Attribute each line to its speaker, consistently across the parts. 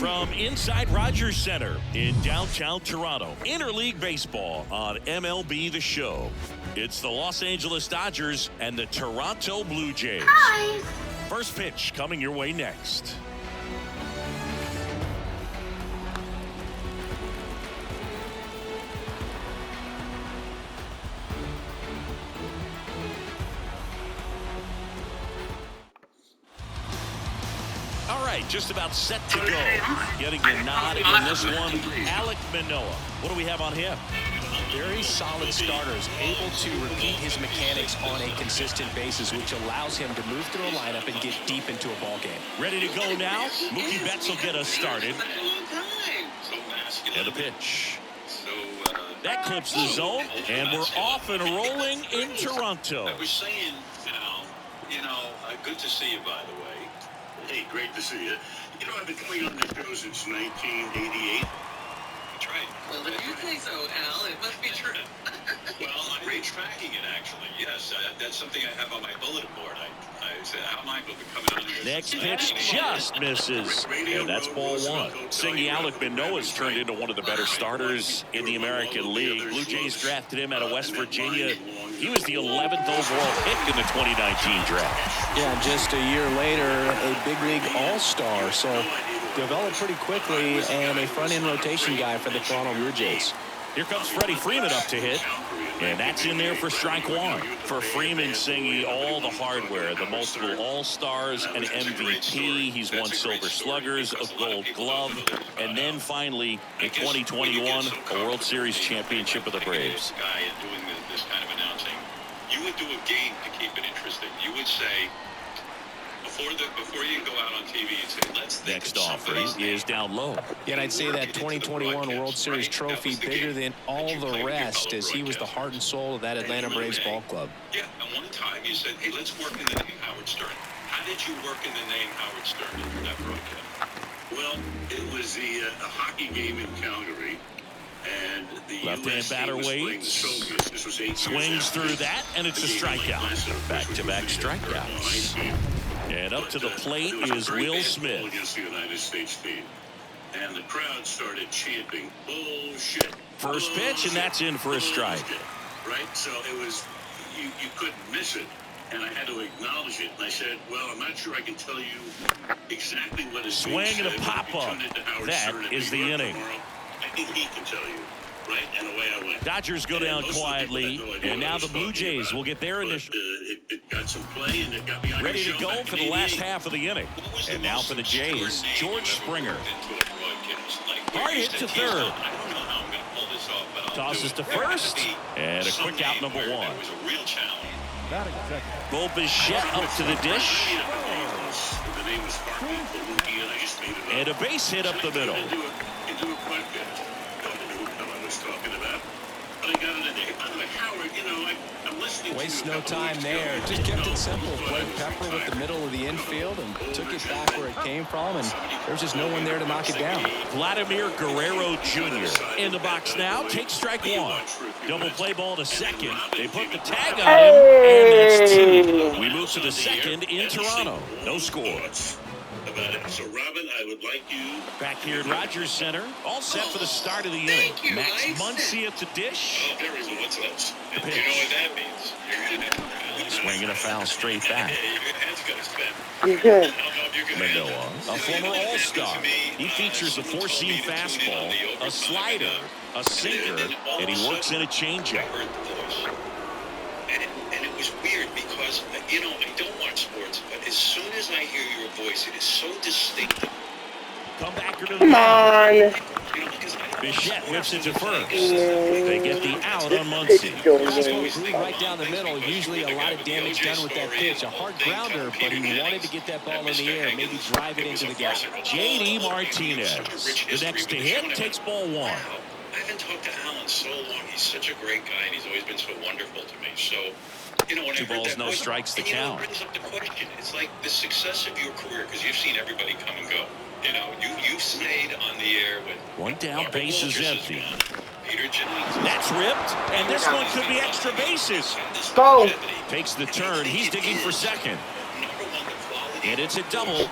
Speaker 1: From inside Rogers Center in downtown Toronto, interleague baseball on MLB The Show. It's the Los Angeles Dodgers and the Toronto Blue Jays.
Speaker 2: Hi.
Speaker 1: First pitch coming your way next. All right, just about set to go. Getting a nod in this one, Alek Manoah. What do we have on him?
Speaker 3: Very solid starters, able to repeat his mechanics on a consistent basis, which allows him to move through a lineup and get deep into a ball game.
Speaker 1: Ready to go now? Mookie Betts will get us started. And a pitch. That clips the zone, and we're off and rolling in Toronto.
Speaker 4: I was saying, good to see you, by the way. Hey, great to see you. You know, I've been coming on this show since 1988. That's right.
Speaker 5: Well, if you say so, Al, it must be true.
Speaker 4: Well, I'm retracking it, actually. Yes, that's something I have on my bulletin board. I said, Al Michael been coming on here.
Speaker 1: Next pitch just misses, and that's ball one. Singy Alek Manoah's turned into one of the better starters in the American League. Blue Jays drafted him out of West Virginia. He was the 11th overall pick in the 2019 draft.
Speaker 3: Yeah, just a year later, a big league all-star. So developed pretty quickly and a front-end rotation guy for the Toronto Blue Jays.
Speaker 1: Here comes Freddie Freeman up to hit, and that's in there for strike one. For Freeman, Singy, all the hardware, the multiple all-stars, an MVP. He's won Silver Sluggers, a Gold Glove, and then finally in 2021, a World Series championship with the Braves.
Speaker 4: This kind of announcing, you would do a game to keep it interesting. You would say, before you go out on TV, you'd say, let's think
Speaker 1: next offering is down low.
Speaker 3: Yeah, and I'd say that 2021 World Series trophy bigger than all the rest, as he was the heart and soul of that Atlanta Braves ball club.
Speaker 4: Yeah, and one time you said, hey, let's work in the name Howard Stern. How did you work in the name Howard Stern in that broadcast? Well, it was a hockey game in Calgary. And the
Speaker 1: left-hand batter waits, swings through that, and it's a strikeout. Back-to-back strikeouts. And up to the plate is Will Smith.
Speaker 4: Against the United States team. And the crowd started chanting, bullshit.
Speaker 1: First pitch, and that's in for a strike.
Speaker 4: Right? So it was, you couldn't miss it. And I had to acknowledge it. And I said, well, I'm not sure I can tell you exactly what his
Speaker 1: swing and a pop-up. That is the inning.
Speaker 4: I think he can tell you, right? And away I went.
Speaker 1: Dodgers go down quietly, and now the Blue Jays will get their initial.
Speaker 4: It got some play, and it got me on
Speaker 1: ready to go for the last half of the inning. And now for the Jays, George Springer. Hard hit to third. Tosses to first, and a quick out number one. Bo Bichette up to the dish. And a base hit up the middle.
Speaker 3: Wastes no time there. Just kept it simple. Played Pepper with the middle of the infield and took it back where it came from. And there's just no one there to knock it down.
Speaker 1: Vladimir Guerrero Jr. in the box now. Takes strike one. Double play ball to second. They put the tag on him, and that's two. We move to the second in Toronto. No score.
Speaker 4: So, Robin, I would like you
Speaker 1: back here at Rogers Center, all set for the start of the inning. Max Muncy at the dish.
Speaker 4: Oh, there is a what's else.
Speaker 1: The pitch.
Speaker 4: You know what that means? You're
Speaker 1: swinging a foul straight back.
Speaker 4: Your head's gonna spin.
Speaker 1: Manoah, a former All-Star. He features a four-seam fastball, a slider, a sinker, and he works in a changeup.
Speaker 4: And it was weird because, I don't watch sports, but as soon as I hear your voice, it is so distinctive.
Speaker 1: Come back to the
Speaker 2: Come on.
Speaker 1: Bichette whips it to first. They get the out on Muncy.
Speaker 3: Right down the middle. Usually a lot of damage done with that pitch. A hard grounder, but he wanted to get that ball in the air, maybe drive it into the gap.
Speaker 1: J.D. Martinez, the next to hit, takes ball one.
Speaker 4: I haven't talked to Alan so long. He's such a great guy, and he's always been so wonderful to me. So, when
Speaker 1: two balls, no strikes to count.
Speaker 4: It brings up the question. It's like the success of your career, because you've seen everybody come and go. You've stayed on the air with
Speaker 1: one down, base is empty.
Speaker 4: Peter Jennings.
Speaker 1: That's ripped, and this one could be extra bases.
Speaker 2: Go.
Speaker 1: Takes the turn. He's digging for second. And it's a double.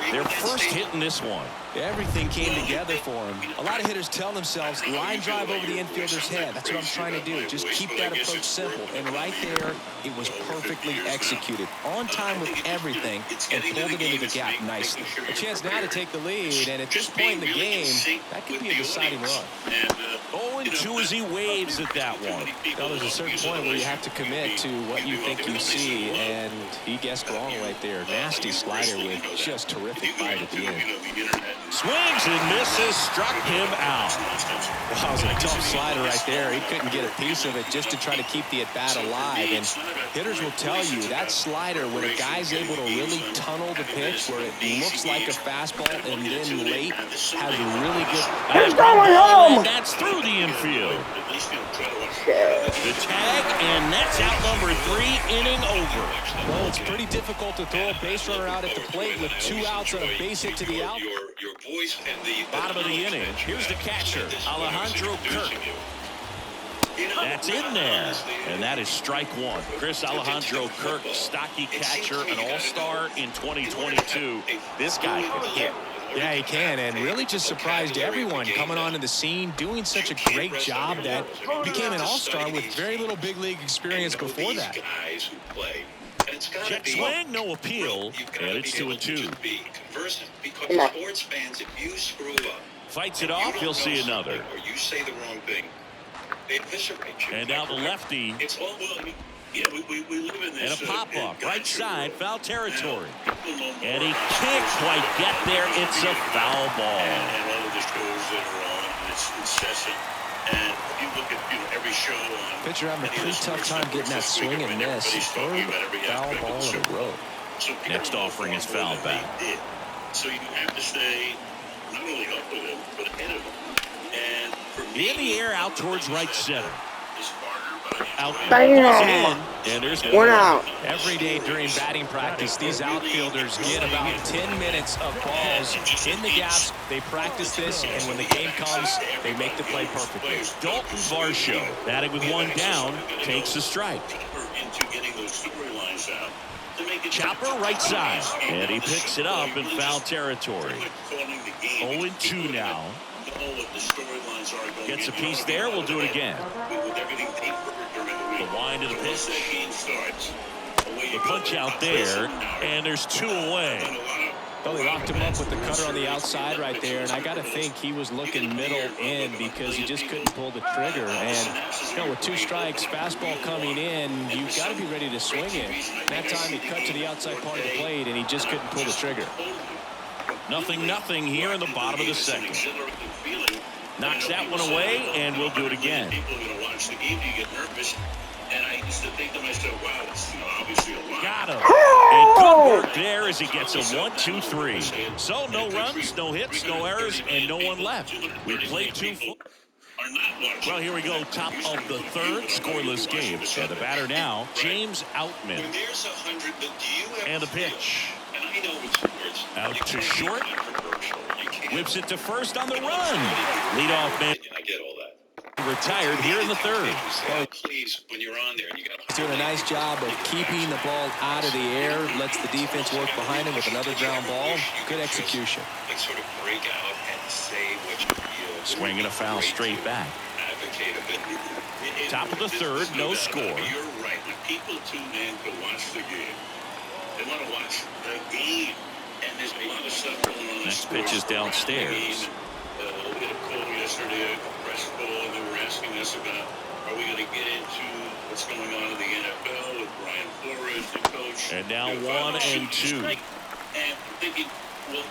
Speaker 1: Their first hit in this one.
Speaker 3: Everything came together for him. A lot of hitters tell themselves, line drive over the infielder's head. That's what I'm trying to do. Just keep that approach simple. And right there, it was perfectly executed. On time with everything and pulled it into the gap nicely. A chance now to take the lead. And at this point in the game, that could be a deciding run.
Speaker 1: 0-2 as he waves at that one.
Speaker 3: Well, there's a certain point where you have to commit to what you think you see. And he guessed wrong right there. Nasty slider with just terrific bite at the end.
Speaker 1: Swings and misses, struck him out.
Speaker 3: Wow, it was a tough slider right there. He couldn't get a piece of it just to try to keep the at-bat alive. And hitters will tell you that slider, when a guy's able to really tunnel the pitch where it looks like a fastball and then late, has a really good...
Speaker 1: He's going home! That's through the infield. The tag, and that's out number 3, inning over.
Speaker 3: Well, it's pretty difficult to throw a base runner out at the plate with 2 outs and a base hit to the out.
Speaker 4: Your voice and the
Speaker 1: Bottom of the inning. Here's the catcher, Alejandro Kirk. That's in there, and that is strike 1. Chris Alejandro Kirk, stocky catcher, an all-star in 2022. This guy can hit.
Speaker 3: Yeah, he can, and really just surprised everyone coming onto the scene, doing such a great job that became an all-star with very little big league experience before that.
Speaker 1: Check swing, no appeal, and it's 2-2.
Speaker 4: Because sports fans, if you screw up,
Speaker 1: fights it off, you'll see another.
Speaker 4: or you say the wrong thing, they eviscerate you.
Speaker 1: And now the lefty,
Speaker 4: It's all well. Yeah, we live in this.
Speaker 1: and a pop-up, right side, foul territory. And he can't quite get there. It's a foul ball.
Speaker 4: And all of the shows that are on, and it's incessant. And if you look at every show on...
Speaker 3: Pitcher having a pretty tough time getting that swing and miss. Third foul ball in a row.
Speaker 1: Next offering is foul back.
Speaker 4: So you have to stay not only up with him, but ahead of him. And for me,
Speaker 1: In the air, out towards right center.
Speaker 4: it's harder, but
Speaker 1: Out,
Speaker 2: Bam!
Speaker 1: and there's
Speaker 2: One out.
Speaker 3: Every day during batting practice, these outfielders get about 10 minutes of balls in the gaps. They practice this, and when the game comes, they make the play perfectly.
Speaker 1: Dalton Varsho, batting with 1 down, takes a strike.
Speaker 4: deeper into getting those storylines out. To make it
Speaker 1: Chopper right side, and he picks it up in foul territory. 0-2 now. Gets a piece there, we'll do it again. The wind of the pitch. The punch out there, and there's 2 away.
Speaker 3: Well, they locked him up with the cutter on the outside right there, and I got to think he was looking middle in because he just couldn't pull the trigger. And with 2 strikes, fastball coming in, you've got to be ready to swing it. That time he cut to the outside part of the plate, and he just couldn't pull the trigger.
Speaker 1: 0-0 here in the bottom of the second. Knocks that one away, and we'll do it again.
Speaker 4: People are going to watch the game, you get nervous. And I used to think to myself, wow, it's obviously a lot.
Speaker 1: Got him. And good work there as he gets a 1-2-3. So no runs, no hits, no errors, and no one left. We played 2 full. Well, here we go. Top of the 3rd, scoreless game. And the batter now, James Outman.
Speaker 4: There's 100, but do you have
Speaker 1: And the pitch.
Speaker 4: And I know it's sports.
Speaker 1: Out to short. Whips it to first on the run. Leadoff man.
Speaker 4: I get all that.
Speaker 1: Retired here in the 3rd.
Speaker 4: Please, when you're on there, you got
Speaker 3: He's doing a nice job of keeping the ball out of the air, lets the defense work behind him with another ground ball. Good execution.
Speaker 4: like sort of break out and say what you feel.
Speaker 1: Swinging a foul straight back.
Speaker 4: Advocate of it.
Speaker 1: Top of the 3rd, no score.
Speaker 4: You're right. When people tune in to watch the game, they want to watch the game. And there's a lot of stuff going on.
Speaker 1: Next pitch is downstairs.
Speaker 4: We had a call yesterday, a press call, and they were asking us about, are we going to get into what's going on in the NFL with Brian Flores, the coach?
Speaker 1: And now 1-2.
Speaker 4: And I'm thinking, well,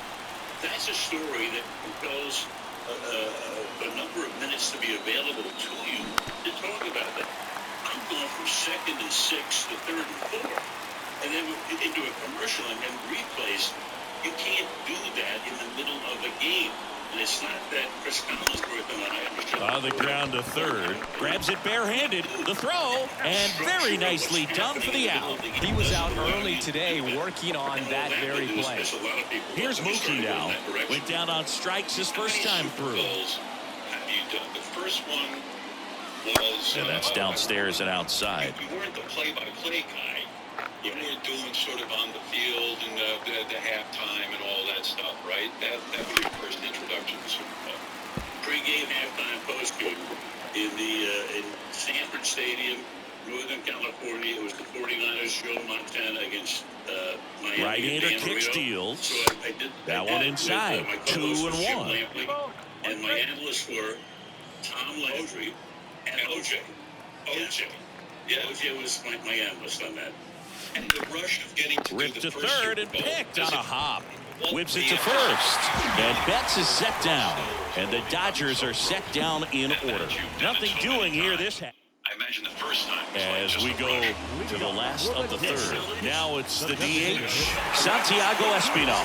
Speaker 4: that's a story that compels a number of minutes to be available to you to talk about that. I'm going from 2nd and 6 to 3rd and 4th, and then into a commercial and then replays. You can't do that in the middle of a game. And it's not that Chris Collinsworth and I...
Speaker 1: On the ground to 3rd. Grabs it barehanded. The throw. And very nicely done for the out.
Speaker 3: He was out early today working on that very play.
Speaker 1: Here's Mookie now. Went down on strikes his first time through.
Speaker 4: Have you done the first one was...
Speaker 1: And that's downstairs and outside.
Speaker 4: You weren't the play-by-play guy. You weren't doing sort of on the field and the halftime and all that right? That was your first introduction to Super Bowl. Pre-game, halftime, post-game in Sanford Stadium, Northern California. It was the 49ers, Joe Montana against Miami.
Speaker 1: Right-hander kick steals.
Speaker 4: So I did
Speaker 1: that one inside.
Speaker 4: With,
Speaker 1: 2-1.
Speaker 4: And my analysts were Tom Landry and OJ. Yeah, OJ was my analyst on that. And the rush of getting to
Speaker 1: ripped
Speaker 4: the
Speaker 1: to
Speaker 4: first
Speaker 1: third
Speaker 4: Super
Speaker 1: and
Speaker 4: Bowl,
Speaker 1: picked on a hop. Whips it to
Speaker 4: Yeah.
Speaker 1: first. And Betts is set down. And the Dodgers are set down in order. Nothing doing here this half.
Speaker 4: I imagine the first time
Speaker 1: As we go to the last of the third. Now it's the DH, Santiago Espinal.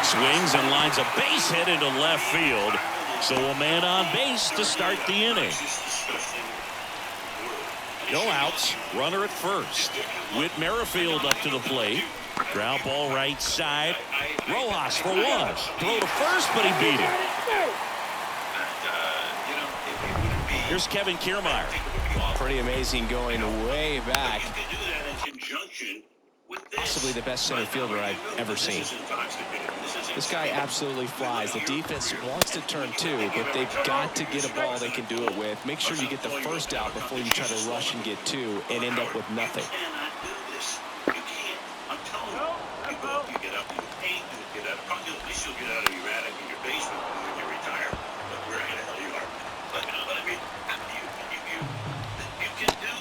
Speaker 1: Swings and lines a base hit into left field. So a man on base to start the inning. No outs. Runner at first. Whit Merrifield up to the plate. Ground ball right side. Rojas for one. Throw to first, but he beat it. Here's Kevin Kiermaier.
Speaker 3: Pretty amazing, going way back. Possibly the best center fielder I've ever seen. This guy absolutely flies. The defense wants to turn two, but they've got to get a ball they can do it with. Make sure you get the first out before you try to rush and get two and end up with nothing.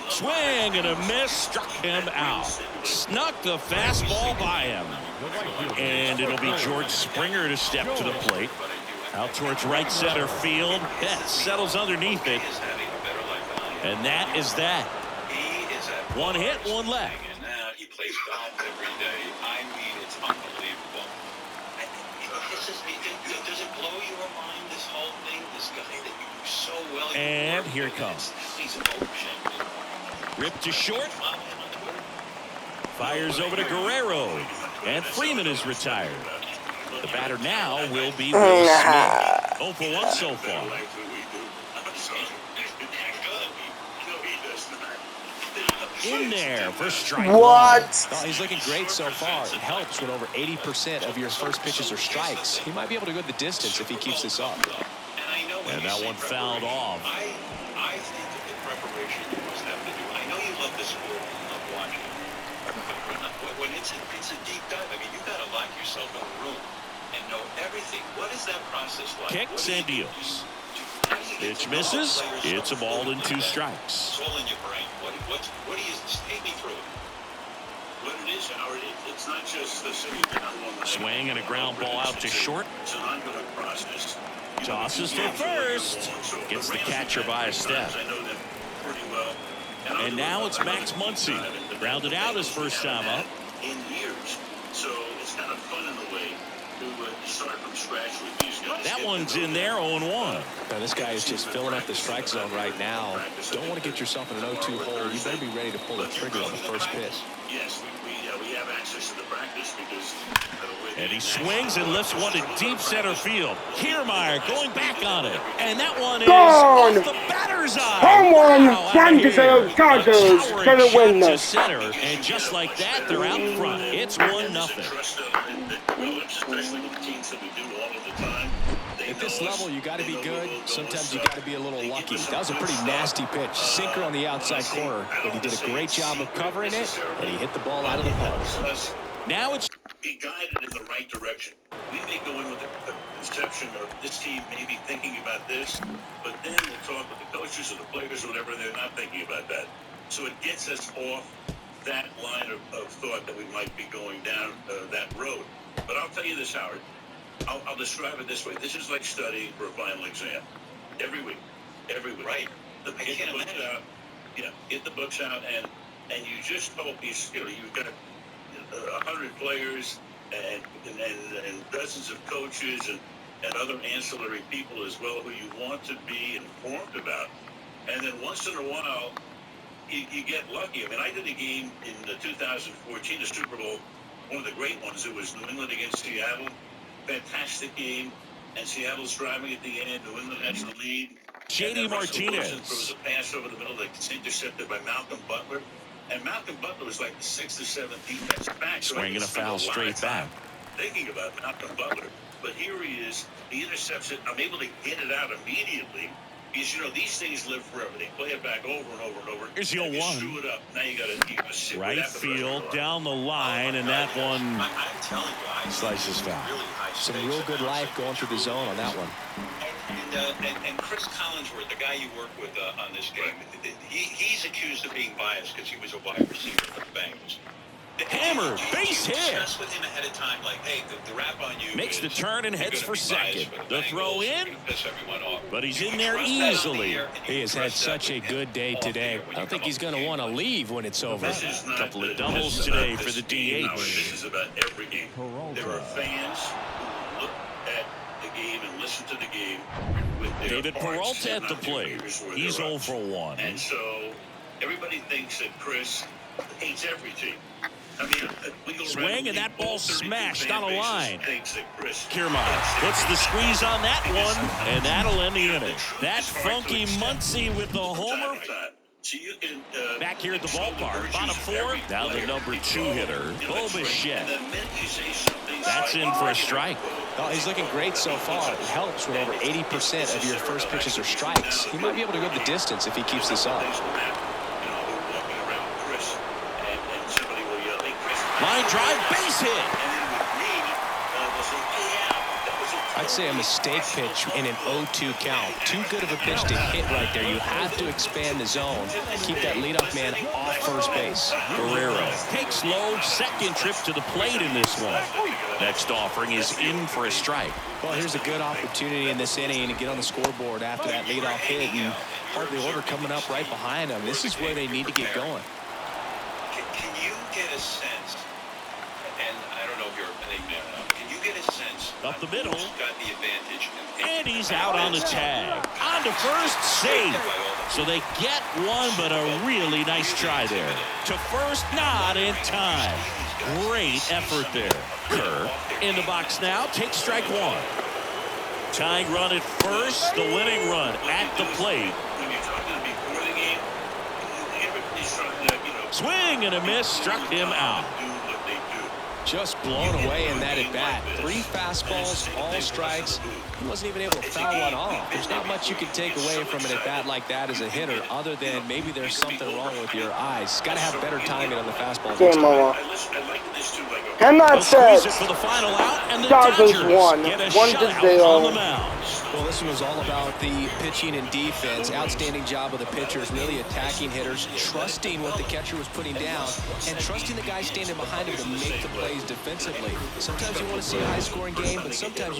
Speaker 1: Swing and a miss, struck him out. Snuck the fastball by him. And it'll be George Springer to step to the plate. Out towards right center field. Betts settles underneath it. And that is that. One hit, one left.
Speaker 4: He plays golf every day. I mean, it's unbelievable. Does it blow your mind, this whole thing? This guy that you do so well.
Speaker 1: And here it comes. Ripped to short. Fires over to Guerrero. And Freeman is retired. The batter now will be Will Smith. 0 for 1 so far. In there for strike one.
Speaker 3: Oh, he's looking great so far. It helps when over 80% of your first pitches are strikes. He might be able to go the distance if he keeps this up.
Speaker 1: And that one fouled off.
Speaker 4: I think that the preparation you must have to do. I know you love the sport and love watching it. When it's a deep dive, I mean, you've got to lock yourself in a room and know everything. What is that process like?
Speaker 1: Kicks and deals. Pitch misses. It's a ball and 2 strikes.
Speaker 4: It's all in your brain. What do you take me through? What it is, Howard, it's not just the sitting down one.
Speaker 1: Swing and a ground ball out to short.
Speaker 4: It's an ongoing process.
Speaker 1: Tosses to first. Gets the catcher by a step.
Speaker 4: I know them pretty well.
Speaker 1: And now it's Max Muncy. Grounded out his first time up.
Speaker 4: In years. So it's kind of fun in a way to start from scratch with these guys.
Speaker 1: That one's in there, 0-1.
Speaker 3: Now, this guy is just filling up the strike zone right now. Don't want to get yourself in an 0-2 hole. You better be ready to pull the trigger on the first pitch.
Speaker 4: Yes, we have access to the practice because...
Speaker 1: And he swings and lifts one to deep center field. Kiermaier going back on it. And that one is off the batter's eye.
Speaker 2: Home run,
Speaker 1: Wow,
Speaker 2: San Diego Chargers going to win this.
Speaker 1: Center, and just like that, they're out front. It's 1-0.
Speaker 3: At this level, you got to be good. Sometimes you got to be a little lucky. That was a pretty nasty pitch. Sinker on the outside corner, but he did a great job of covering it, and he hit the ball out of the park.
Speaker 1: Now it's
Speaker 4: be guided in the right direction. We may go in with a conception of this team may be thinking about this, but then we'll talk with the coaches or the players or whatever, they're not thinking about that. So it gets us off that line of thought that we might be going down that road. But I'll tell you this, Howard. I'll describe it this way. This is like studying for a final exam. Every week. Right. Get the books out. Get the books out, and you just hope you've got 100 players and dozens of coaches and other ancillary people as well who you want to be informed about. And then once in a while, you get lucky. I mean, I did a game in 2014, the Super Bowl, one of the great ones. It was New England against Seattle. Fantastic game. And Seattle's driving at the end. New England has the lead.
Speaker 1: J.D. Martinez.
Speaker 4: Throws a pass over the middle that's intercepted by Malcolm Butler. And Malcolm Butler was like the 6th or 7th defensive back.
Speaker 1: Swinging a foul straight back.
Speaker 4: thinking about, not the Butler. But here he is. He intercepts it. I'm able to get it out immediately. Because, you know, these things live forever. They play it back over and over and over.
Speaker 1: Here's your
Speaker 4: and you
Speaker 1: one.
Speaker 4: screw it up. Now you got to sit with
Speaker 1: Right
Speaker 4: that for the rest of
Speaker 1: field,
Speaker 4: your life.
Speaker 1: down the line, and that one
Speaker 6: I'm telling you,
Speaker 1: slices foul.
Speaker 6: really high
Speaker 3: Some
Speaker 6: stakes
Speaker 3: real good
Speaker 6: and
Speaker 3: life going through the zone on that one.
Speaker 4: And Chris Collinsworth, the guy you work with on this game, he's accused of being biased because he was a wide receiver for the Bengals.
Speaker 1: Hammered, base hit.
Speaker 4: Discuss with him ahead of time, like, hey, the rap on you
Speaker 1: Makes
Speaker 4: is
Speaker 1: the turn and
Speaker 4: you're
Speaker 1: heads
Speaker 4: gonna
Speaker 1: for
Speaker 4: be biased
Speaker 1: second.
Speaker 4: for
Speaker 1: The throw
Speaker 4: Bengals,
Speaker 1: in,
Speaker 4: you're gonna piss everyone off.
Speaker 1: but he's in
Speaker 4: You
Speaker 1: there
Speaker 4: trust that on the
Speaker 1: easily.
Speaker 4: air, and you
Speaker 3: He has had
Speaker 4: trust that
Speaker 3: such a
Speaker 4: with him
Speaker 3: good day
Speaker 4: off
Speaker 3: today.
Speaker 4: the air when
Speaker 3: I
Speaker 4: you
Speaker 3: don't think
Speaker 4: come
Speaker 3: he's
Speaker 4: up
Speaker 3: going to
Speaker 4: with
Speaker 3: want to
Speaker 4: games.
Speaker 3: leave when it's over.
Speaker 4: This is not
Speaker 1: Couple of
Speaker 4: the-
Speaker 1: doubles
Speaker 4: this is not
Speaker 1: today for
Speaker 4: this
Speaker 1: the
Speaker 4: game,
Speaker 1: DH.
Speaker 4: Howard. This is about every game. There are fans who look at the game and listen to the game with their
Speaker 1: David
Speaker 4: hearts
Speaker 1: Peralta
Speaker 4: and
Speaker 1: at the
Speaker 4: not their
Speaker 1: plate.
Speaker 4: ears or
Speaker 1: He's
Speaker 4: their
Speaker 1: 0
Speaker 4: eyes.
Speaker 1: for 1.
Speaker 4: And so everybody thinks that Chris hates every team. I mean, we go
Speaker 1: Swing,
Speaker 4: around,
Speaker 1: and that
Speaker 4: all
Speaker 1: ball
Speaker 4: 32
Speaker 1: smashed
Speaker 4: fan
Speaker 1: on a
Speaker 4: bases
Speaker 1: line.
Speaker 4: thinks that Chris
Speaker 1: Kiermaier
Speaker 4: hates
Speaker 1: puts the
Speaker 4: every team.
Speaker 1: squeeze on that
Speaker 4: Because
Speaker 1: one, and that'll end the
Speaker 4: you know,
Speaker 1: inning.
Speaker 4: truth
Speaker 1: That
Speaker 4: is hard to
Speaker 1: funky
Speaker 4: accept
Speaker 1: Muncie with the
Speaker 4: from
Speaker 1: homer.
Speaker 4: time to time. So you can,
Speaker 1: Back here at the
Speaker 4: extol
Speaker 1: ballpark,
Speaker 4: virtues
Speaker 1: bottom
Speaker 4: of
Speaker 1: four,
Speaker 4: every
Speaker 1: now the
Speaker 4: player.
Speaker 1: number 2 hitter,
Speaker 4: You know, that's right.
Speaker 1: Bichette.
Speaker 4: And the minute you say something
Speaker 1: That's
Speaker 4: like,
Speaker 1: in for a
Speaker 4: you know,
Speaker 1: strike.
Speaker 3: Oh, he's looking great so far. It helps when over 80% of your first pitches are strikes. He might be able to go the distance if he keeps this up.
Speaker 4: things will happen. You know, we're walking around with Chris, and somebody will yell, "Hey, Chris!"
Speaker 1: Line drive, base hit.
Speaker 4: And then with me, they'll say, "Hey, Al, that was a
Speaker 3: I'd say a mistake pitch in an 0-2 count. Too good of a pitch to hit right there. You have to expand the zone and keep that leadoff man off first base.
Speaker 1: Guerrero takes low, second trip to the plate in this one. Next offering is in for a strike.
Speaker 3: Well, here's a good opportunity in this inning to get on the scoreboard after that leadoff hit, and hardly order coming up right behind them. This is where they need to get going.
Speaker 4: Can you get a sense, and I don't know if you're a big man enough, can you get a sense
Speaker 1: Up the middle.
Speaker 4: who's got the advantage?
Speaker 1: And he's out on the tag. On to first, safe. So they get one, but a really nice try there. To first, not in time. Great effort there. Kerr in the box now, takes strike 1. Tying run at first, the winning run at the plate.
Speaker 4: When you're talking to me before the game, everybody's trying to, you know,
Speaker 1: Swing and a miss, struck him out.
Speaker 4: do what they do.
Speaker 3: Just blown away in that at-bat. 3 fastballs, all strikes. He wasn't even able to foul one off. There's not much you can take away from an at-bat like that as a hitter, other than maybe there's something wrong with your eyes. Got to have better timing on the fastball.
Speaker 2: Game over.
Speaker 4: I like this too, like
Speaker 2: And
Speaker 1: They'll
Speaker 2: that
Speaker 1: squeeze
Speaker 2: says
Speaker 1: it for the final out, and the
Speaker 2: Dodgers
Speaker 1: Dodgers
Speaker 2: won.
Speaker 1: get a
Speaker 2: 1-0.
Speaker 1: shutout on the mound.
Speaker 3: Well, this one was all about the pitching and defense. Outstanding job of the pitchers, really attacking hitters, trusting what the catcher was putting down, and trusting the guy standing behind him to make the plays defensively. Sometimes you want to see a high-scoring game, but sometimes you